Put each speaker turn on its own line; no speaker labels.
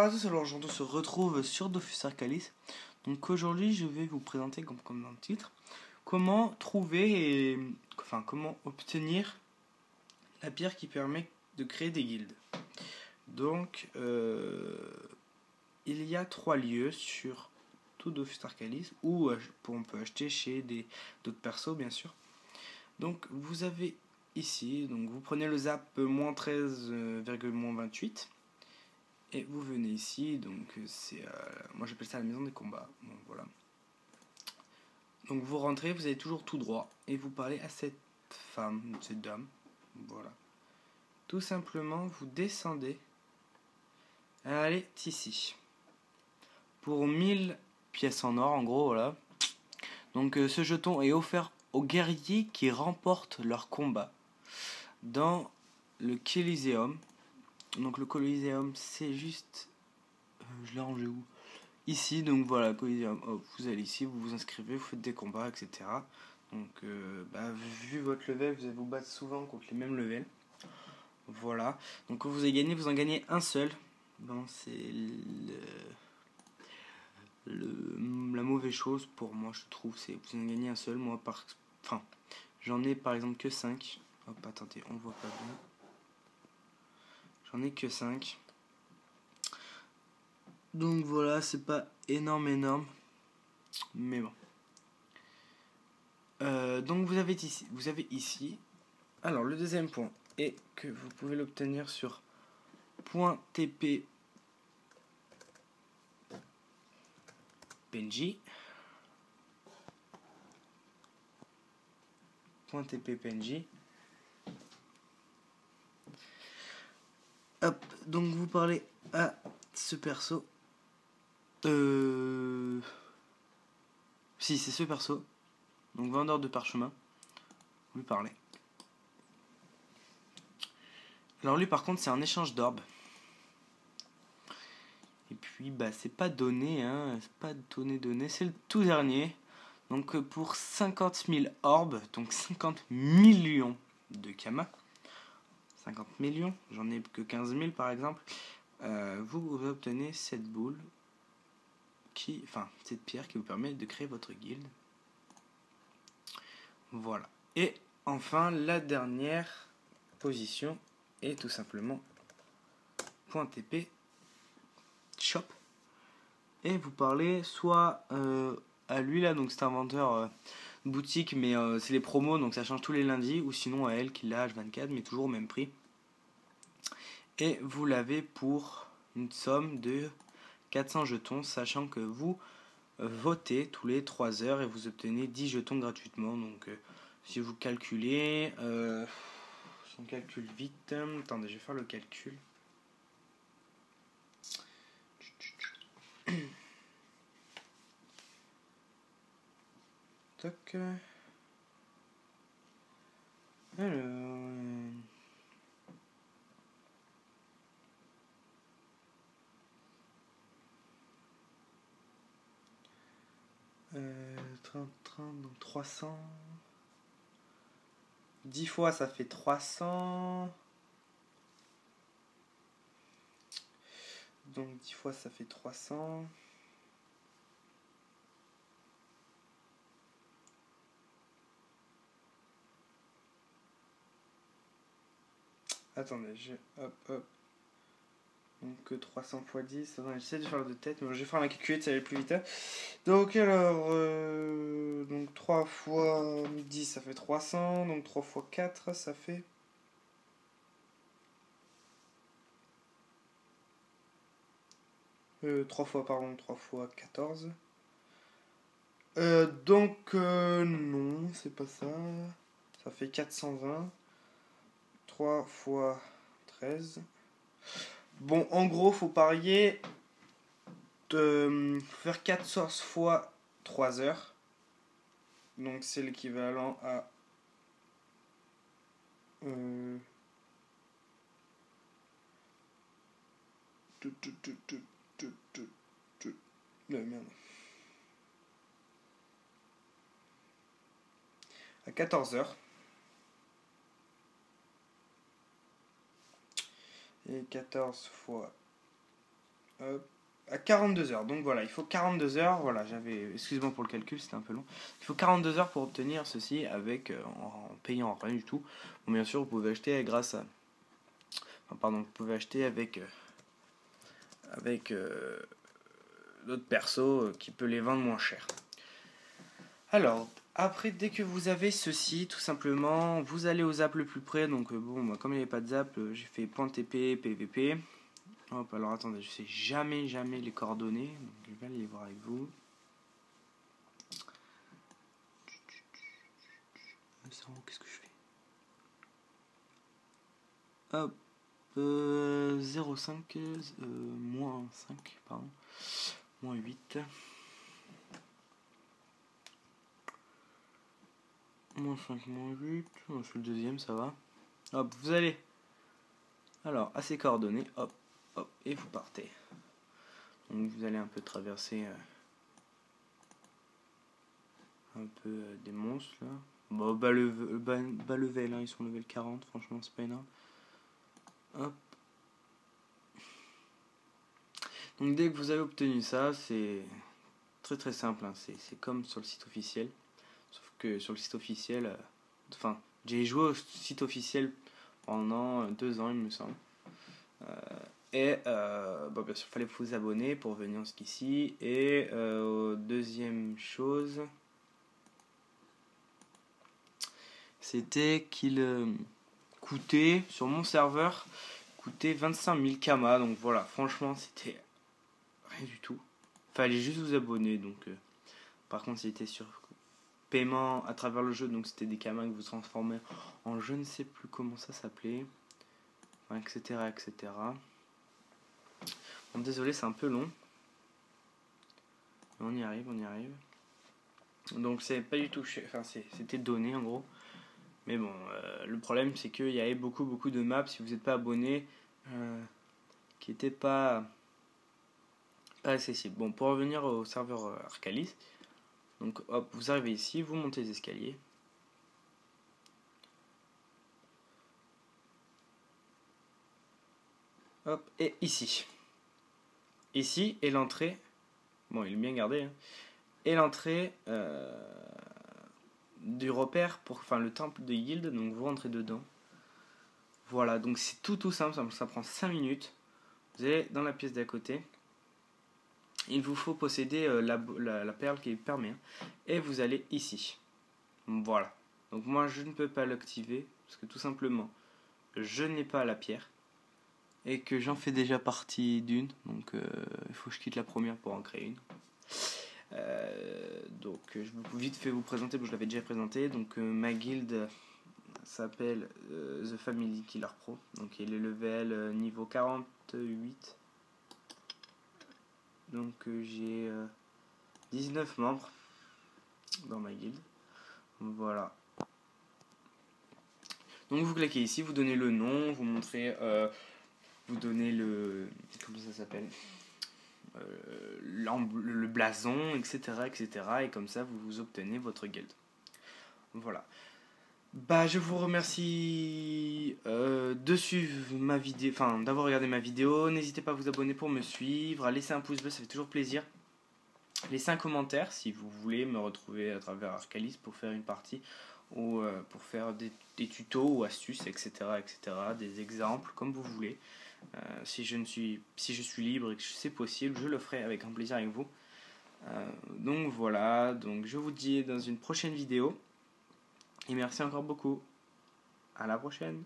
Bonjour à tous, alors aujourd'hui on se retrouve sur Dofus Arcalis. Donc aujourd'hui je vais vous présenter, comme dans le titre, comment trouver comment obtenir la pierre qui permet de créer des guildes. Donc il y a 3 lieux sur tout Dofus Arcalis où on peut acheter chez d'autres persos bien sûr. Donc vous avez ici, donc vous prenez le zap -13,-28. Et vous venez ici, donc c'est, moi j'appelle ça la maison des combats. Donc voilà. Donc vous rentrez, vous allez toujours tout droit et vous parlez à cette femme, cette dame. Voilà. Tout simplement, vous descendez. Elle est ici. Pour 1000 pièces en or, en gros, voilà. Donc ce jeton est offert aux guerriers qui remportent leur combat dans le Coliseum. Donc le Coliseum, c'est juste... je l'ai rangé où? Ici, donc voilà, Coliseum. Hop, vous allez ici, vous vous inscrivez, vous faites des combats, etc. Donc, vu votre level, vous allez vous battre souvent contre les mêmes levels. Voilà. Donc quand vous avez gagné, vous en gagnez un seul. Bon, c'est la mauvaise chose pour moi, je trouve, c'est vous en gagnez un seul. Moi, j'en ai par exemple que 5. Hop, attendez, on voit pas bien. J'en ai que 5. Donc voilà, c'est pas énorme, mais bon. Donc vous avez ici. Alors le deuxième point est que vous pouvez l'obtenir sur .tp PNJ. .tp PNJ. Hop, donc vous parlez à ce perso. Si, c'est ce perso. Donc vendeur de parchemin. Vous lui parlez. Alors lui par contre c'est un échange d'orbes. Et puis c'est pas donné, hein. C'est pas donné. C'est le tout dernier. Donc pour 50 000 orbes, donc 50 millions de Kama. 50 millions, j'en ai que 15 000 par exemple. Vous obtenez cette boule cette pierre qui vous permet de créer votre guilde. Voilà. Et enfin, la dernière position est tout simplement .tp shop. Et vous parlez soit à lui là, donc c'est un vendeur boutique, mais c'est les promos, donc ça change tous les lundis, ou sinon à elle qui l'a H24, mais toujours au même prix. Et vous l'avez pour une somme de 400 jetons, sachant que vous votez tous les 3 heures et vous obtenez 10 jetons gratuitement. Donc si vous calculez, si on calcule vite, attendez, je vais faire le calcul. Toc. Alors... 30, donc 300. 10 fois ça fait 300. Donc 10 fois ça fait 300. Attendez, hop. Donc 300 x 10. Attendez, j'essaie de faire de tête, mais je vais faire la calculette, ça va aller plus vite. Donc alors, donc 3 fois 10 ça fait 300. Donc 3 fois 4 ça fait... 3 fois 14. Non, c'est pas ça. Ça fait 420. 3 fois 13. Bon, en gros, faut parier de faire 14 fois 3 heures. Donc c'est l'équivalent à... merde. À 14 heures. Et 14 fois à 42 heures. Donc voilà, il faut 42 heures. Voilà, excusez-moi pour le calcul, c'était un peu long. Il faut 42 heures pour obtenir ceci avec en payant rien du tout. Bon, bien sûr, vous pouvez acheter grâce à. Enfin, pardon, vous pouvez acheter avec d'autres persos qui peut les vendre moins cher. Alors, après, dès que vous avez ceci, tout simplement, vous allez aux apps le plus près. Donc, bon, moi, comme il n'y avait pas de zap, j'ai fait .tp, pvp. Hop, alors attendez, je sais jamais les coordonnées. Donc, je vais aller les voir avec vous. Qu'est-ce que je fais? Hop, 0,5, moins 5, pardon. Moins 8. Moins 5, moins 8. Je suis le deuxième, ça va. Hop, vous allez. Alors, à ces coordonnées, hop, hop, et vous partez. Donc, vous allez un peu traverser un peu des monstres là. Bon, bas level, hein, ils sont level 40, franchement, c'est pas énorme. Hop. Donc, dès que vous avez obtenu ça, c'est très simple. Hein. C'est comme sur le site officiel. Sauf que sur le site officiel, enfin, j'ai joué au site officiel pendant 2 ans, il me semble. Bon, bien sûr, il fallait vous abonner pour venir jusqu'ici. Et deuxième chose, c'était qu'il coûtait, sur mon serveur, coûtait 25 000 kamas. Donc voilà, franchement, c'était rien du tout. Fallait juste vous abonner. Donc, par contre, c'était sur paiement à travers le jeu. Donc c'était des kamas que vous transformez en je ne sais plus comment ça s'appelait. Enfin, etc. etc. Bon, désolé, c'est un peu long. On y arrive, on y arrive. Donc c'est pas du tout... Enfin, c'était donné en gros. Mais bon, le problème c'est qu'il y avait beaucoup de maps, si vous n'êtes pas abonné, qui n'étaient pas accessibles. Bon, pour revenir au serveur Arcalis, donc hop, vous arrivez ici, vous montez les escaliers. Hop, et ici. Ici est l'entrée. Bon, il est bien gardé. Hein, et l'entrée du repère, enfin le temple de Yield, donc vous rentrez dedans. Voilà, donc c'est tout simple, ça prend 5 minutes. Vous allez dans la pièce d'à côté. Il vous faut posséder la perle qui permet. Et vous allez ici. Voilà. Donc moi je ne peux pas l'activer parce que tout simplement je n'ai pas la pierre. Et que j'en fais déjà partie d'une. Donc il faut que je quitte la première pour en créer une. Donc je vais vite fait vous présenter, parce que je l'avais déjà présenté. Donc ma guilde s'appelle The Family Killer Pro. Donc il est level niveau 48. Donc j'ai 19 membres dans ma guilde. Voilà. Donc vous cliquez ici, vous donnez le nom, vous montrez, vous donnez le, comment ça s'appelle, le blason, etc., etc. Et comme ça, vous obtenez votre guilde. Voilà. Bah, je vous remercie de suivre ma vidéo, enfin d'avoir regardé ma vidéo. N'hésitez pas à vous abonner pour me suivre, à laisser un pouce bleu, ça fait toujours plaisir. Laissez un commentaire si vous voulez me retrouver à travers Arcalis pour faire une partie ou pour faire des tutos ou astuces, etc., etc., des exemples, comme vous voulez. Si je suis libre et que c'est possible, je le ferai avec grand plaisir avec vous. Donc voilà, donc je vous dis dans une prochaine vidéo. Et merci encore beaucoup. À la prochaine.